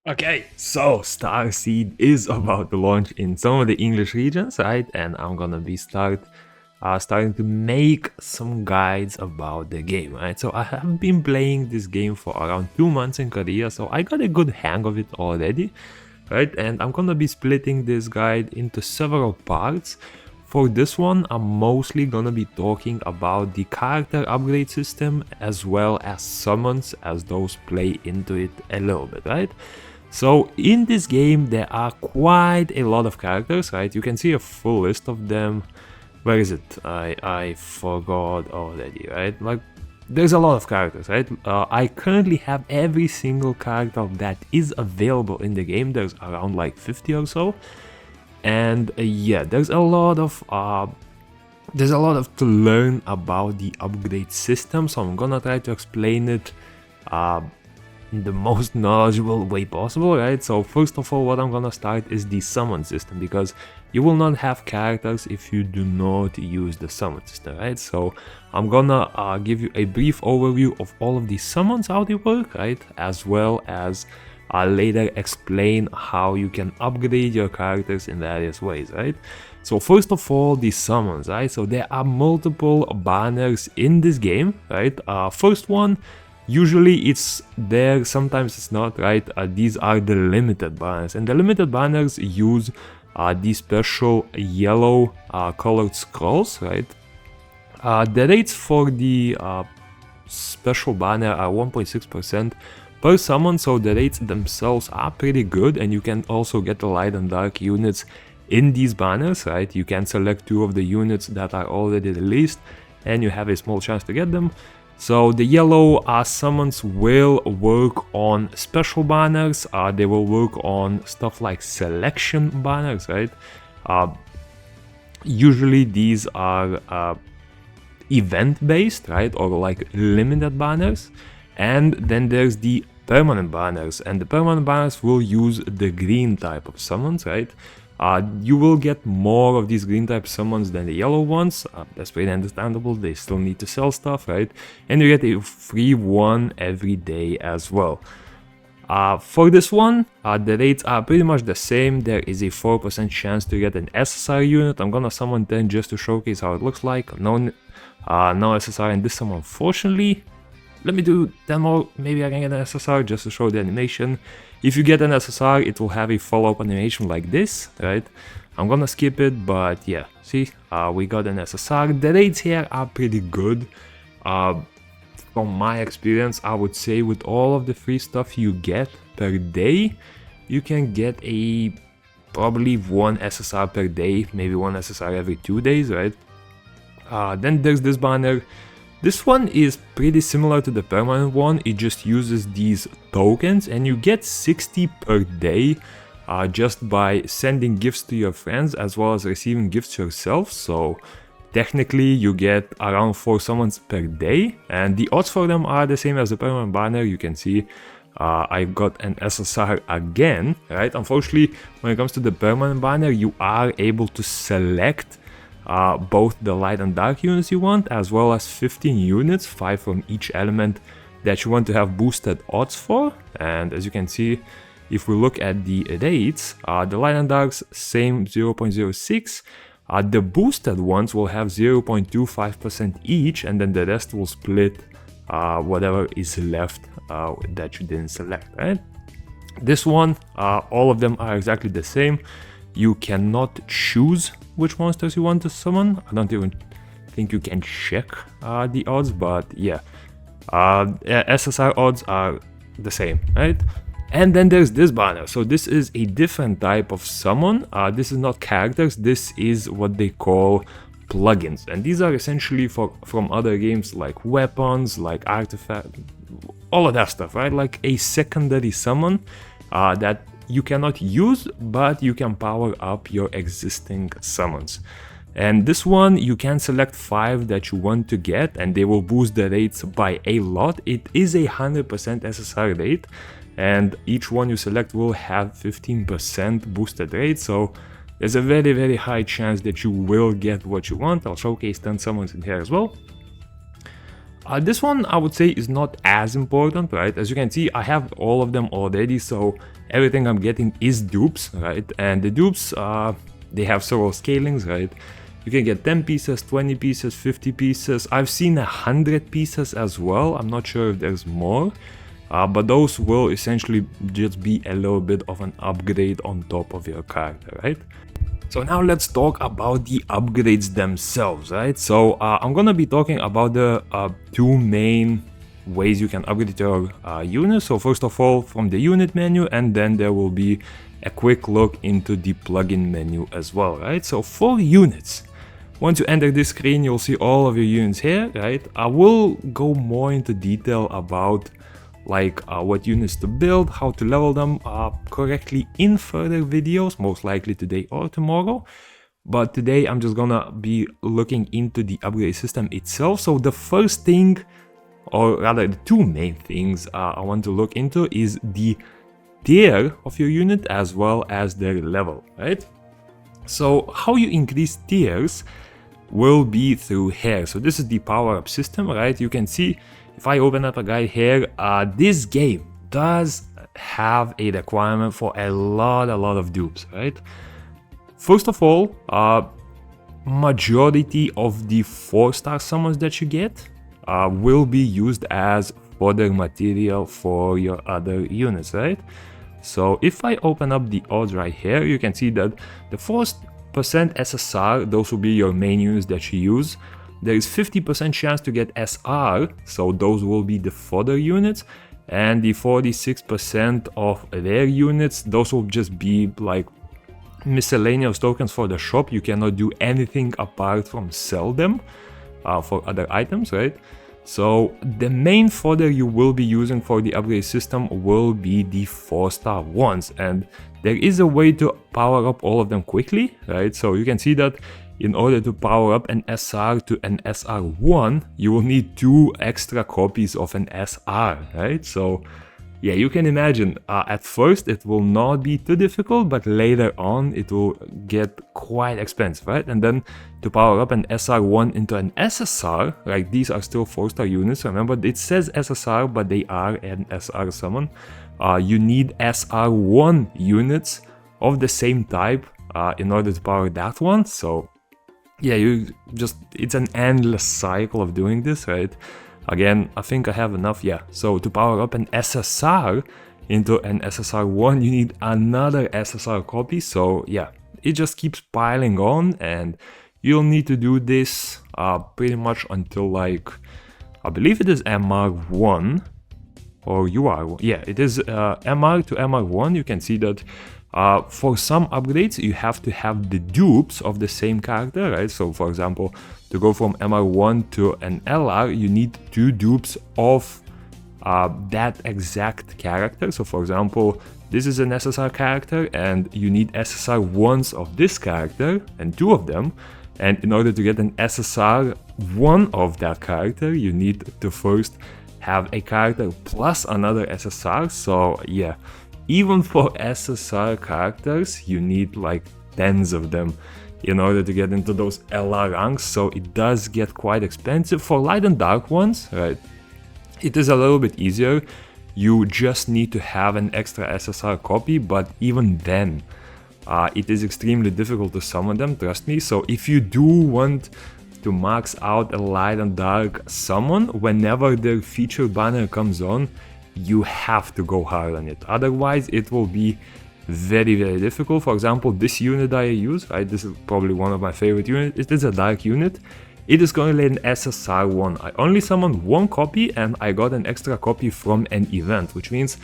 Okay, so Starseed is about to launch in some of the English regions, right? And I'm gonna be starting to make some guides about the game, right? So I have been playing this game for around 2 months in Korea, so I got a good hang of it already, right? And I'm gonna be splitting this guide into several parts. For this one, I'm mostly gonna be talking about the character upgrade system as well as summons, as those play into it a little bit, right? So in this game there are quite a lot of characters, right? You can see a full list of them. Where is it? I forgot already, right? Like, there's a lot of characters, right? I currently have every single character that is available in the game. There's around like 50 or so. And yeah, there's a lot of to learn about the upgrade system, so I'm gonna try to explain it in the most knowledgeable way possible, right? So first of all, what I'm gonna start is the summon system, because you will not have characters if you do not use the summon system, right? So I'm gonna give you a brief overview of all of these summons, how they work, right? As well as later explain how you can upgrade your characters in various ways, right? So first of all, the summons, right? So there are multiple banners in this game, right? First one, usually it's there, sometimes it's not, right? These are the limited banners, and the limited banners use these special yellow colored scrolls, right? The rates for the special banner are 1.6% per summon, so the rates themselves are pretty good, and you can also get the light and dark units in these banners, right? You can select 2 of the units that are already released and you have a small chance to get them. So the yellow summons will work on special banners, they will work on stuff like selection banners, right? Usually these are event based, right, or like limited banners. And then there's the permanent banners, and the permanent banners will use the green type of summons, right? You will get more of these green type summons than the yellow ones. That's pretty understandable, they still need to sell stuff, right? And you get a free one every day as well. For this one, the rates are pretty much the same. There is a 4% chance to get an SSR unit. I'm gonna summon 10 just to showcase how it looks like. No SSR in this summon, unfortunately. Let me do 10 more, maybe I can get an SSR just to show the animation. If you get an SSR, it will have a follow-up animation like this, right? I'm gonna skip it, but yeah, see, we got an SSR. The rates here are pretty good. From my experience, I would say with all of the free stuff you get per day, you can get probably 1 SSR per day, maybe 1 SSR every 2 days, right? Then there's this banner. This one is pretty similar to the permanent one, it just uses these tokens, and you get 60 per day just by sending gifts to your friends as well as receiving gifts yourself. So technically you get around 4 summons per day, and the odds for them are the same as the permanent banner. You can see I got an SSR again, right? Unfortunately, when it comes to the permanent banner, you are able to select both the light and dark units you want, as well as 15 units, 5 from each element that you want to have boosted odds for. And as you can see, if we look at the rates, the light and darks, same 0.06. The boosted ones will have 0.25% each, and then the rest will split whatever is left that you didn't select, right? This one, all of them are exactly the same. You cannot choose which monsters you want to summon. I don't even think you can check the odds, but yeah, SSR odds are the same, right? And then there's this banner. So this is a different type of summon. This is not characters, this is what they call plugins, and these are essentially from other games like weapons, like artifacts, all of that stuff, right? Like a secondary summon that you cannot use, but you can power up your existing summons. And this one, you can select 5 that you want to get, and they will boost the rates by a lot. It is a 100% SSR rate, and each one you select will have 15% boosted rate, so there's a very, very high chance that you will get what you want. I'll showcase 10 summons in here as well. This one I would say is not as important, right? As you can see, I have all of them already, so everything I'm getting is dupes, right? And the dupes, they have several scalings, right? You can get 10 pieces, 20 pieces, 50 pieces. I've seen 100 pieces as well. I'm not sure if there's more, but those will essentially just be a little bit of an upgrade on top of your character, right? So now let's talk about the upgrades themselves, right? So I'm gonna be talking about the two main ways you can upgrade your unit. So first of all, from the unit menu, and then there will be a quick look into the plugin menu as well, right? So for units, once you enter this screen, you'll see all of your units here, right? I will go more into detail about like what units to build, how to level them correctly in further videos, most likely today or tomorrow. But today I'm just gonna be looking into the upgrade system itself. So the first thing, or rather the two main things I want to look into is the tier of your unit as well as their level, right? So how you increase tiers will be through here. So this is the power-up system, right? You can see if I open up a guide here, this game does have a requirement for a lot of dupes, right? First of all, majority of the 4-star summons that you get will be used as fodder material for your other units, right? So if I open up the odds right here, you can see that the 4% SSR, those will be your main units that you use. There is 50% chance to get SR, so those will be the fodder units, and the 46% of rare units, those will just be like miscellaneous tokens for the shop. You cannot do anything apart from sell them for other items, right? So the main fodder you will be using for the upgrade system will be the 4-star ones, and there is a way to power up all of them quickly, right? So you can see that in order to power up an SR to an SR1, you will need 2 extra copies of an SR, right? So yeah, you can imagine, at first it will not be too difficult, but later on it will get quite expensive, right? And then to power up an SR1 into an SSR, like these are still 4-star units, remember it says SSR, but they are an SR summon. You need SR1 units of the same type in order to power that one, so yeah, it's an endless cycle of doing this, right? Again, I think I have enough, yeah. So to power up an SSR into an SSR1, you need another SSR copy. So yeah, it just keeps piling on, and you'll need to do this pretty much until like, I believe it is MR1 or UR1. Yeah, it is MR to MR1. You can see that for some upgrades, you have to have the dupes of the same character, right? So for example, to go from MR1 to an LR, you need 2 dupes of that exact character. So for example, this is an SSR character, and you need SSR ones of this character, and 2 of them. And in order to get an SSR 1 of that character, you need to first have a character plus another SSR. So yeah, even for SSR characters, you need like tens of them in order to get into those LR ranks, so it does get quite expensive. For light and dark ones, right, it is a little bit easier. You just need to have an extra SSR copy, but even then, it is extremely difficult to summon them, trust me. So if you do want to max out a light and dark summon, whenever their featured banner comes on, you have to go hard on it, otherwise it will be very difficult. For example, this unit I use, right, this is probably one of my favorite units. It is a dark unit. It is currently an SSR 1. I only summoned 1 copy, and I got an extra copy from an event, which means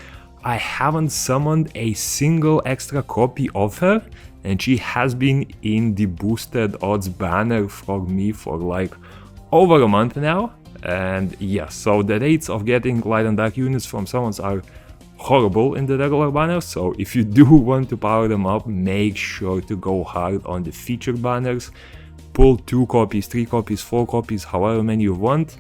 I haven't summoned a single extra copy of her, and she has been in the boosted odds banner for me for like over a month now. And yeah, so the rates of getting light and dark units from summons are horrible in the regular banners, so if you do want to power them up, make sure to go hard on the featured banners. Pull 2 copies, 3 copies, 4 copies, however many you want,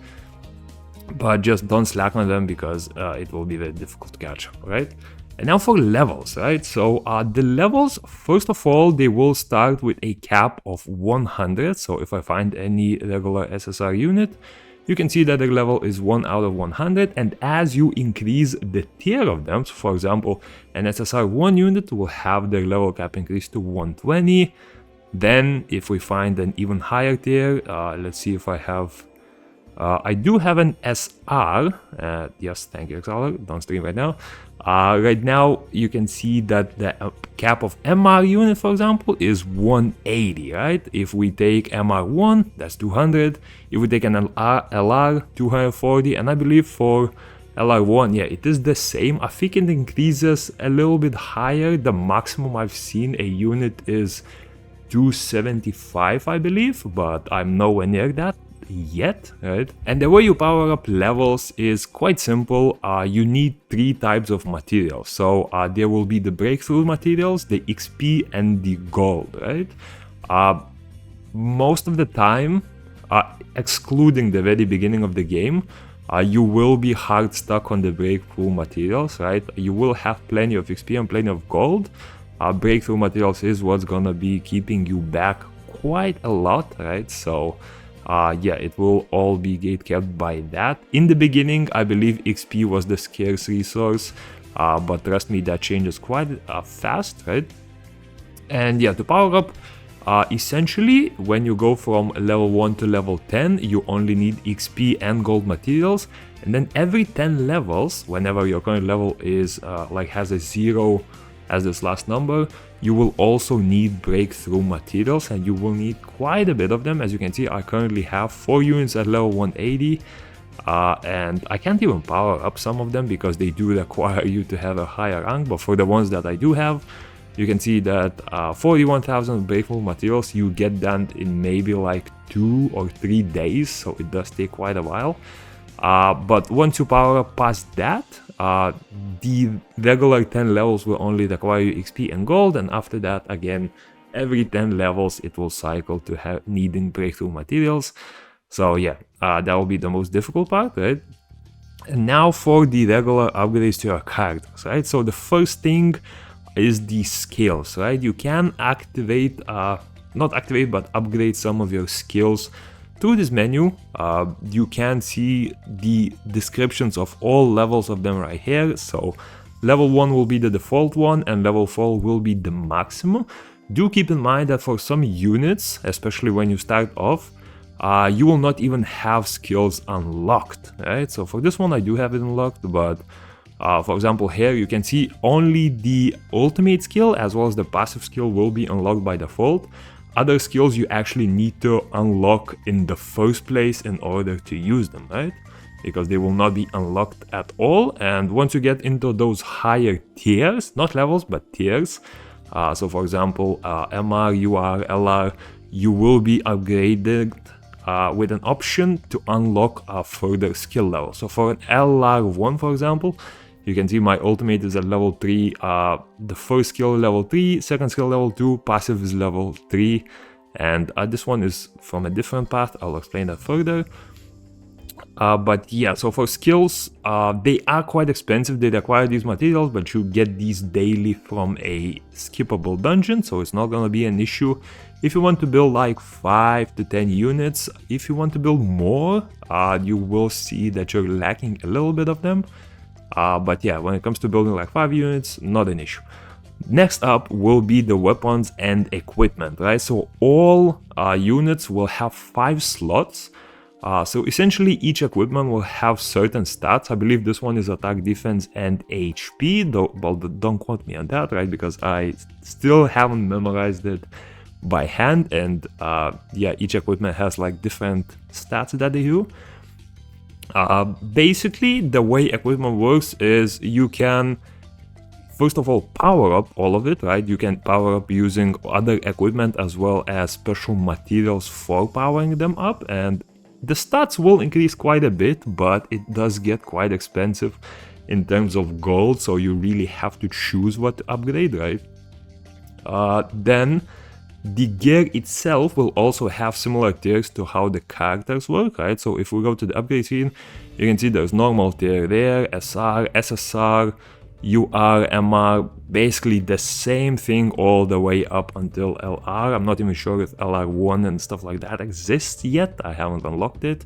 but just don't slack on them, because it will be very difficult to catch up, right? And now for levels, right? So the levels, first of all, they will start with a cap of 100. So if I find any regular SSR unit, you can see that their level is 1 out of 100, and as you increase the tier of them, so for example, an SSR 1 unit will have their level cap increased to 120. Then if we find an even higher tier, let's see if I have... I do have an SR, yes, thank you Exhaler, don't stream right now. Right now you can see that the cap of MR unit, for example, is 180, right? If we take MR1, that's 200. If we take an LR, 240, and I believe for LR1, yeah, it is the same. I think it increases a little bit higher. The maximum I've seen a unit is 275, I believe, but I'm nowhere near that yet, right? And the way you power up levels is quite simple. You need 3 types of materials. So there will be the breakthrough materials, the XP, and the gold, right? Most of the time, excluding the very beginning of the game, you will be hard stuck on the breakthrough materials, right? You will have plenty of XP and plenty of gold. Breakthrough materials is what's gonna be keeping you back quite a lot, right? So yeah, it will all be gate kept by that. In the beginning, I believe XP was the scarce resource, but trust me, that changes quite fast, right? And yeah, to power up, essentially, when you go from level 1 to level 10, you only need XP and gold materials, and then every 10 levels, whenever your current level is like has a 0 as this last number, you will also need breakthrough materials, and you will need quite a bit of them. As you can see, I currently have 4 units at level 180, and I can't even power up some of them because they do require you to have a higher rank, but for the ones that I do have, you can see that 41,000 breakthrough materials, you get done in maybe like 2 or 3 days, so it does take quite a while. But once you power up past that, the regular 10 levels will only require you XP and gold, and after that, again, every 10 levels it will cycle to have needing breakthrough materials. So yeah, that will be the most difficult part, right? And now for the regular upgrades to your characters, right? So the first thing is the skills, right? You can activate, not activate, but upgrade some of your skills through this menu. You can see the descriptions of all levels of them right here. So level 1 will be the default one, and level 4 will be the maximum. Do keep in mind that for some units, especially when you start off, you will not even have skills unlocked, right? So for this one, I do have it unlocked, but for example, here you can see only the ultimate skill as well as the passive skill will be unlocked by default. Other skills you actually need to unlock in the first place in order to use them, right? Because they will not be unlocked at all. And once you get into those higher tiers, not levels, but tiers, so for example, MR, UR, LR, you will be upgraded with an option to unlock a further skill level. So for an LR1, for example, you can see my ultimate is at level 3, the first skill level 3, second skill level 2, passive is level 3, and this one is from a different path. I'll explain that further. But yeah, so for skills, they are quite expensive. They require these materials, but you get these daily from a skippable dungeon, so it's not gonna be an issue. If you want to build like 5 to 10 units, if you want to build more, you will see that you're lacking a little bit of them. But yeah, when it comes to building like 5 units, not an issue. Next up will be the weapons and equipment, right? So all units will have 5 slots. So essentially each equipment will have certain stats. I believe this one is attack, defense, and HP, though, well, don't quote me on that, right? Because I still haven't memorized it by hand, and yeah, each equipment has like different stats that they do. Basically, the way equipment works is you can, first of all, power up all of it, right? You can power up using other equipment as well as special materials for powering them up, and the stats will increase quite a bit, but it does get quite expensive in terms of gold, so you really have to choose what to upgrade, right? Then the gear itself will also have similar tiers to how the characters work, right? So if we go to the upgrade screen, you can see there's normal tier there, SR, SSR, UR, MR, basically the same thing all the way up until LR. I'm not even sure if LR1 and stuff like that exists yet, I haven't unlocked it.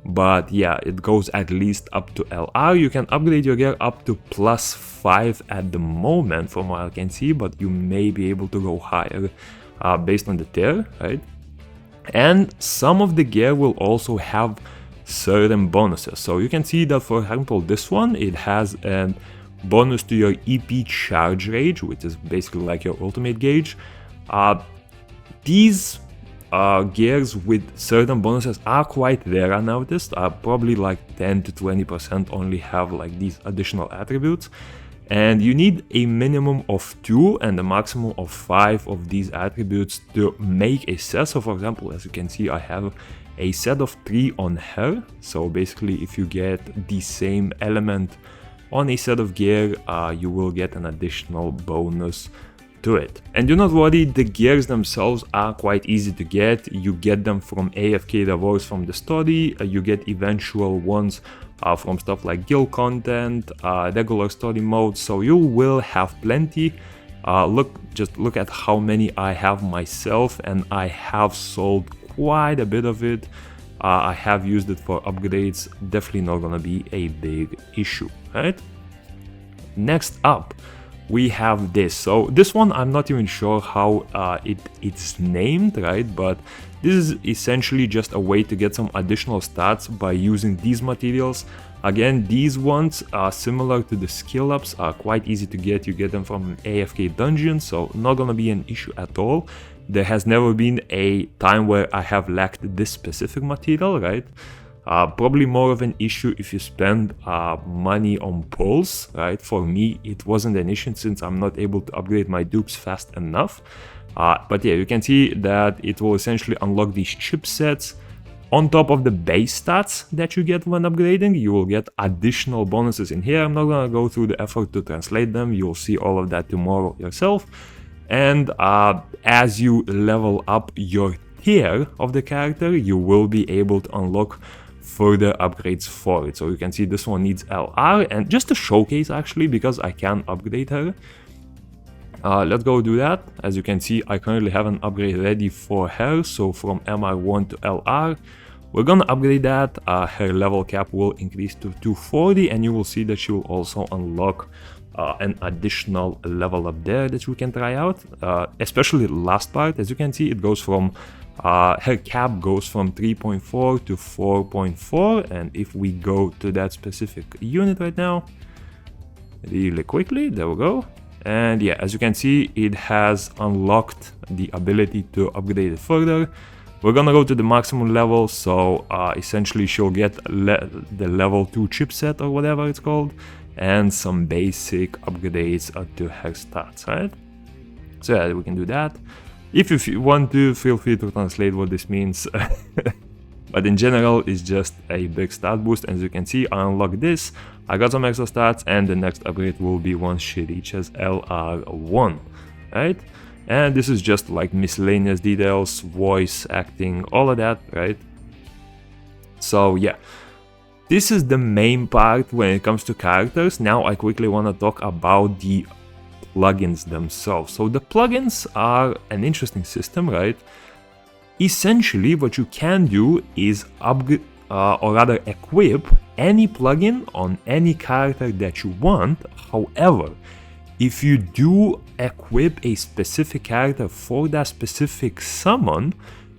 but yeah, it goes at least up to LR. You can upgrade your gear up to +5 at the moment from what I can see, but you may be able to go higher based on the tier, right? And some of the gear will also have certain bonuses. So you can see that, for example, this one, it has a bonus to your EP charge rate, which is basically like your ultimate gauge. These gears with certain bonuses are quite rare, I noticed. Probably like 10 to 20% only have like these additional attributes. And you need a minimum of 2 and a maximum of 5 of these attributes to make a set. So for example, as you can see, I have a set of 3 on her. So basically, if you get the same element on a set of gear, you will get an additional bonus to it. And do not worry, the gears themselves are quite easy to get. You get them from AFK rewards from the story, you get eventual ones from stuff like guild content, regular story mode, so you will have plenty. Just look at how many I have myself, and I have sold quite a bit of it. I have used it for upgrades, definitely not gonna be a big issue, right? Next up, we have this. So this one, I'm not even sure how it's named, right? But this is essentially just a way to get some additional stats by using these materials. Again, these ones are similar to the skill ups, are quite easy to get. You get them from AFK dungeon, so not gonna be an issue at all. There has never been a time where I have lacked this specific material, right? Probably more of an issue if you spend money on pulls, right? For me, it wasn't an issue since I'm not able to upgrade my dupes fast enough. But yeah, you can see that it will essentially unlock these chipsets. On top of the base stats that you get when upgrading, you will get additional bonuses in here. I'm not gonna go through the effort to translate them. You'll see all of that tomorrow yourself. And as you level up your tier of the character, you will be able to unlock further upgrades for it. So you can see this one needs LR, and just to showcase actually, because I can upgrade her, let's go do that. As you can see, I currently have an upgrade ready for her. So from MR1 to LR, we're gonna upgrade that. Her level cap will increase to 240, and you will see that she will also unlock an additional level up there that you can try out, especially the last part. As you can see, it goes from her cap goes from 3.4 to 4.4, and if we go to that specific unit right now really quickly, there we go. And yeah, as you can see, it has unlocked the ability to upgrade it further. We're gonna go to the maximum level, so essentially she'll get the level 2 chipset or whatever it's called, and some basic upgrades to her stats, right? So yeah, we can do that. If you want to, feel free to translate what this means. But in general, it's just a big stat boost. As you can see, I unlocked this, I got some extra stats, and the next upgrade will be once she reaches LR1, right? And this is just like miscellaneous details, voice acting, all of that, right? So yeah, this is the main part when it comes to characters. Now I quickly want to talk about the plugins themselves. So the plugins are an interesting system, right? Essentially, what you can do is upgrade, or rather equip any plugin on any character that you want. However, if you do equip a specific character for that specific summon,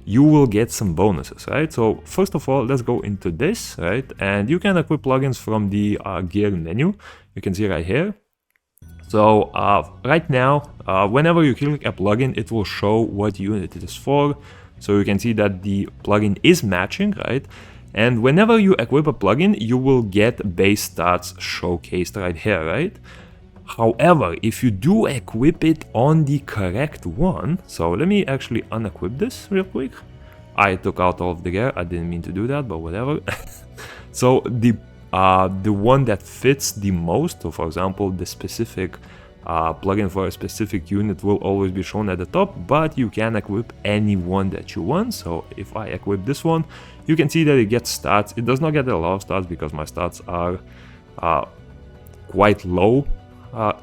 you will get some bonuses, right? So first of all, let's go into this, right? And you can equip plugins from the gear menu. You can see right here. So right now, whenever you click a plugin, it will show what unit it is for. So you can see that the plugin is matching, right? And whenever you equip a plugin, you will get base stats showcased right here, right? However, if you do equip it on the correct one, so let me actually unequip this real quick. I took out all of the gear, I didn't mean to do that, but whatever. So the one that fits the most, so for example, the specific plugin for a specific unit will always be shown at the top, but you can equip any one that you want. So if I equip this one, you can see that it gets stats. It does not get a lot of stats because my stats are quite low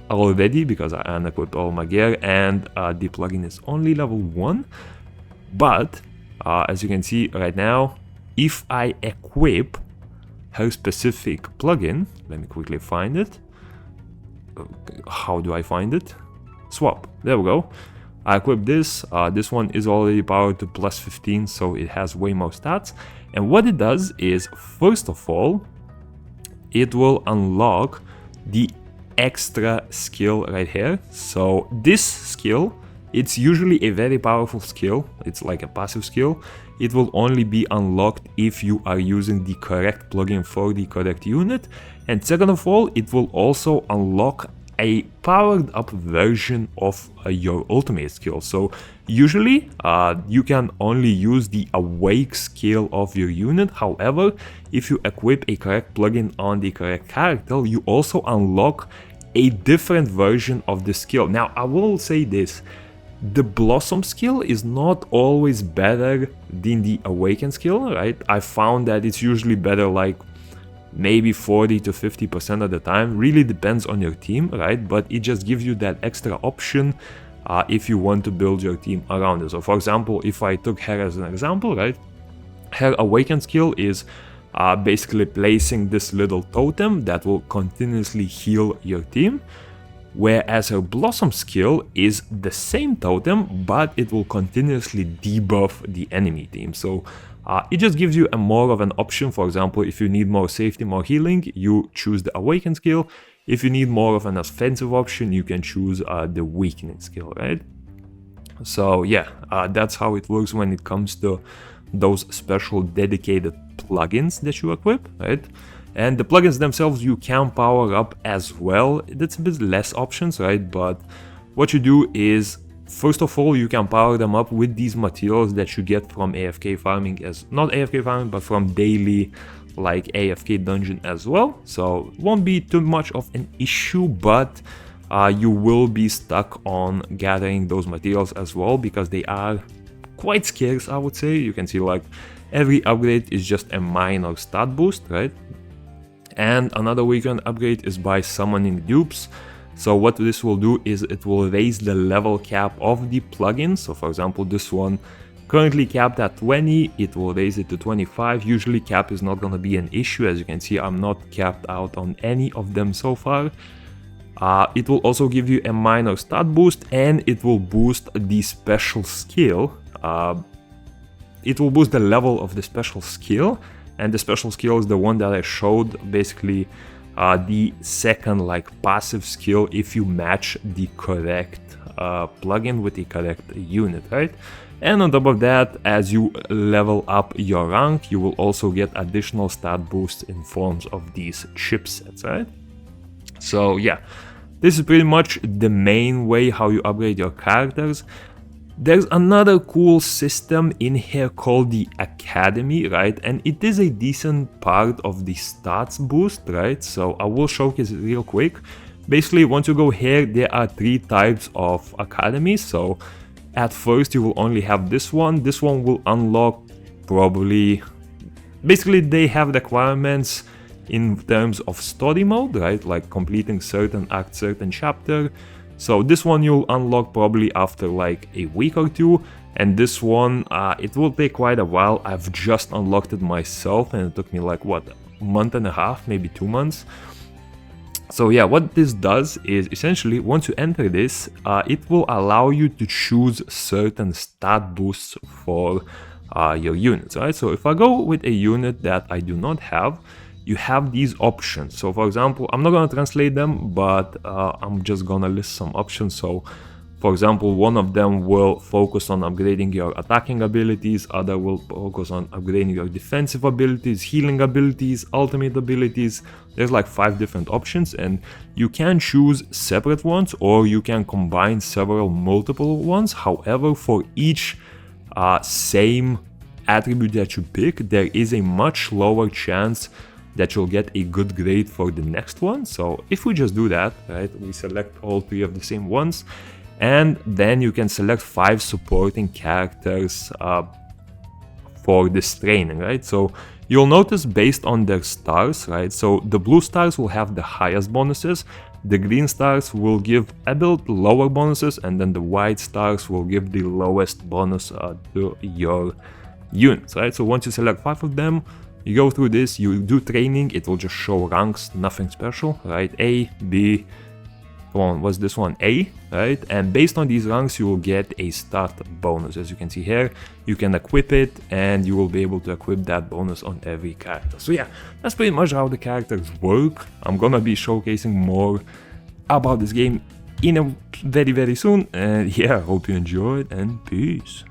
already because I unequipped all my gear, and the plugin is only level 1. But as you can see right now, if I equip her specific plugin, let me quickly find it. How do I find it? Swap, there we go. I equip this. This one is already powered to plus 15, so it has way more stats. And what it does is, first of all, it will unlock the extra skill right here. So this skill, it's usually a very powerful skill. It's like a passive skill. It will only be unlocked if you are using the correct plugin for the correct unit. And second of all, it will also unlock a powered up version of your ultimate skill. So usually you can only use the awake skill of your unit. However, if you equip a correct plugin on the correct character, you also unlock a different version of the skill. Now I will say this, the Blossom skill is not always better than the Awaken skill, right? I found that it's usually better like maybe 40 to 50% of the time. Really depends on your team, right? But it just gives you that extra option if you want to build your team around it. So for example, if I took her as an example, right? Her Awaken skill is basically placing this little totem that will continuously heal your team. Whereas her Blossom skill is the same totem, but it will continuously debuff the enemy team. So it just gives you a more of an option. For example, if you need more safety, more healing, you choose the Awaken skill. If you need more of an offensive option, you can choose the Weakening skill, right? So yeah, that's how it works when it comes to those special dedicated plugins that you equip, right? And the plugins themselves you can power up as well. That's a bit less options, right? But what you do is, first of all, you can power them up with these materials that you get from AFK farming, as not AFK farming, but from daily like AFK dungeon as well. So it won't be too much of an issue, but you will be stuck on gathering those materials as well, because they are quite scarce, I would say. You can see like every upgrade is just a minor stat boost, right? And another weekend upgrade is by summoning dupes. So what this will do is it will raise the level cap of the plugin. So for example, this one currently capped at 20, it will raise it to 25. Usually cap is not going to be an issue. As you can see, I'm not capped out on any of them so far. It will also give you a minor stat boost, and it will boost the special skill. It will boost the level of the special skill. And the special skill is the one that I showed, basically the second like passive skill if you match the correct plugin with the correct unit, right? And on top of that, as you level up your rank, you will also get additional stat boosts in forms of these chipsets, right? So yeah, this is pretty much the main way how you upgrade your characters. There's another cool system in here called the Academy, right? And it is a decent part of the stats boost, right? So I will showcase it real quick. Basically, once you go here, there are 3 types of academies. So at first you will only have this one. This one will unlock probably... Basically, they have requirements in terms of story mode, right? Like completing certain act, certain chapter. So this one you'll unlock probably after like a week or 2, and this one it will take quite a while. I've just unlocked it myself and it took me like what, a month and a half, maybe 2 months. So yeah, what this does is essentially once you enter this, it will allow you to choose certain stat boosts for your units, right? So if I go with a unit that I do not have, you have these options. So for example, I'm not going to translate them, but I'm just going to list some options. So for example, one of them will focus on upgrading your attacking abilities, other will focus on upgrading your defensive abilities, healing abilities, ultimate abilities. There's like 5 different options, and you can choose separate ones or you can combine several multiple ones. However, for each same attribute that you pick, there is a much lower chance that you'll get a good grade for the next one. So if we just do that, right, we select all 3 of the same ones, and then you can select 5 supporting characters for this training, right? So you'll notice based on their stars, right? So the blue stars will have the highest bonuses, the green stars will give a bit lower bonuses, and then the white stars will give the lowest bonus to your units, right? So once you select 5 of them, you go through this, you do training, it will just show ranks, nothing special, right? A, B, come on, what's this one? A, right? And based on these ranks, you will get a start bonus. As you can see here, you can equip it and you will be able to equip that bonus on every character. So yeah, that's pretty much how the characters work. I'm gonna be showcasing more about this game in a very soon. And yeah, hope you enjoyed and peace.